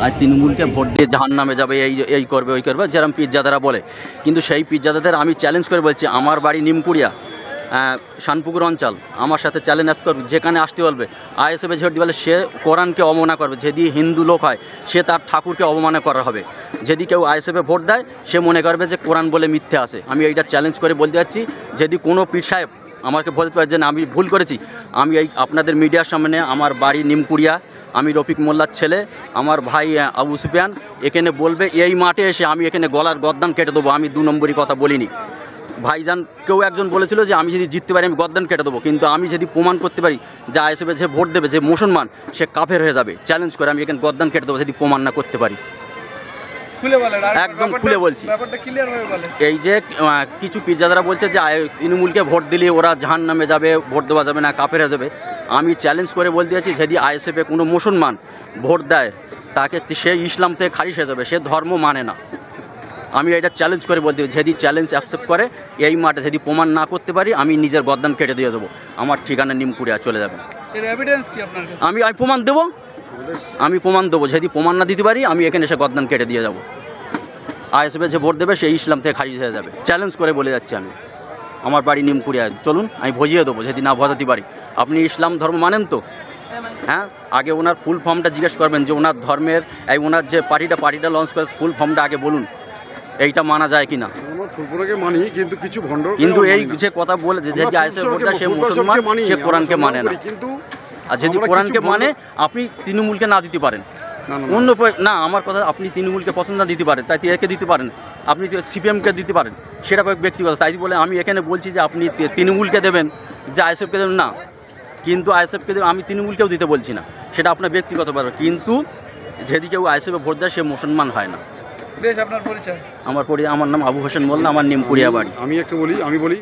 আর তৃণমূলকে ভোট দিয়ে জাহান্নামে যাবে, এই করবে ওই করবে, যেরকম পিজ্জাদারা বলে। কিন্তু সেই পিজ্জাদাদের আমি চ্যালেঞ্জ করে বলছি, আমার বাড়ি নিমকুড়িয়া, শানপুকুর অঞ্চল, আমার সাথে চ্যালেঞ্জ করবে, যেখানে আসতে বলবে আইএসএফে ঝোট দিলে সে কোরআনকে অবমাননা করবে। যদি হিন্দু লোক হয় সে তার ঠাকুরকে অবমাননা করা হবে। যদি কেউ আইএসএফে ভোট দেয় সে মনে করবে যে কোরআন বলে মিথ্যে আছে। আমি এইটা চ্যালেঞ্জ করে বলতে যাচ্ছি, যদি কোনো পীর সাহেব আমাকে বলতে পারে যে না আমি ভুল করেছি, আমি এই আপনাদের মিডিয়ার সামনে, আমার বাড়ি নিমকুড়িয়া, আমি রফিক মোল্লার ছেলে, আমার ভাই আবু সুফিয়ান এখানে বলবে, এই মাঠে এসে আমি এখানে গলার গর্দান কেটে দেবো। আমি দু নম্বরই কথা বলিনি। ভাইজান কেউ একজন বলেছিল যে আমি যদি জিততে পারি আমি গর্দান কেটে দেবো, কিন্তু আমি যদি প্রমাণ করতে পারি যে আইএসএফে যে ভোট দেবে যে মুসলমান সে কাফের হয়ে যাবে, চ্যালেঞ্জ করে আমি এখানে গর্দান কেটে দেবো যদি প্রমাণ না করতে পারি। একদম খুলে বলছি। এই যে কিছু পিজ্জাদারা বলছে যে তৃণমূলকে ভোট দিলে ওরা জাহান্নামে যাবে, ভোট দেওয়া যাবে না, কাফের হয়ে যাবে। আমি চ্যালেঞ্জ করে বলতে চাচ্ছি, যদি আইএসএফে কোনো মুসলমান ভোট দেয় তাকে সে ইসলাম থেকে খারিজ হয়ে যাবে, সে ধর্ম মানে না। আমি এটা চ্যালেঞ্জ করে বলতে চাই, যদি চ্যালেঞ্জ অ্যাকসেপ্ট করে এই মাঠে যদি প্রমাণ না করতে পারি আমি নিজের গর্দান কেটে দিয়ে দেবো। আমার ঠিকানা নিমকুড়িয়া চলে যাবে। আমি প্রমাণ দেবো, আমি প্রমাণ দেবো। যদি প্রমাণ না দিতে পারি আমি এখানে এসে গর্দান কেটে দিয়ে যাবো। আইএসএফে যে ভোট দেবে সে ইসলাম থেকে খারিজ হয়ে যাবে, চ্যালেঞ্জ করে বলে যাচ্ছি আমি। আমার বাড়ি নিমকুড়িয়া, চলুন আমি ভজিয়ে দেবো যদি না ভজাতে পারি। আপনি ইসলাম ধর্ম মানেন তো? হ্যাঁ, আগে ওনার ফুল ফর্মটা জিজ্ঞেস করবেন যে ওনার ধর্মের এই ওনার যে পার্টিটা লঞ্চ করে ফুল ফর্মটা আগে বলুন, এইটা মানা যায় কি না। মানি, কিন্তু কিছু ভণ্ড, কিন্তু এই যে কথা বলে যে আইএসএফ ভোট দেয় সে মুসলমান, সে কোরআনকে মানে না। আর যদি কোরআনকে মানে আপনি তৃণমূলকে না দিতে পারেন, অন্য না আমার কথা, আপনি তৃণমূলকে পছন্দ না দিতে পারেন, তাই একে দিতে পারেন, আপনি সিপিএমকে দিতে পারেন, সেটা ব্যক্তিগত। তাই বলে আমি এখানে বলছি যে আপনি তৃণমূলকে দেবেন, যে আইএসএফকে দেবেন না। কিন্তু আইএসএফকে দেবেন, আমি তৃণমূলকেও দিতে বলছি না, সেটা আপনার ব্যক্তিগত ব্যাপার। কিন্তু যদি কেউ আইএসএফে ভোট দেয় সে মুসলমান হয় না। বেশ, আপনার পরিচয়? আমার নাম আবু হোসেন মোল্লা, আমার নিমকুড়িয়া বাড়ি। আমি বলি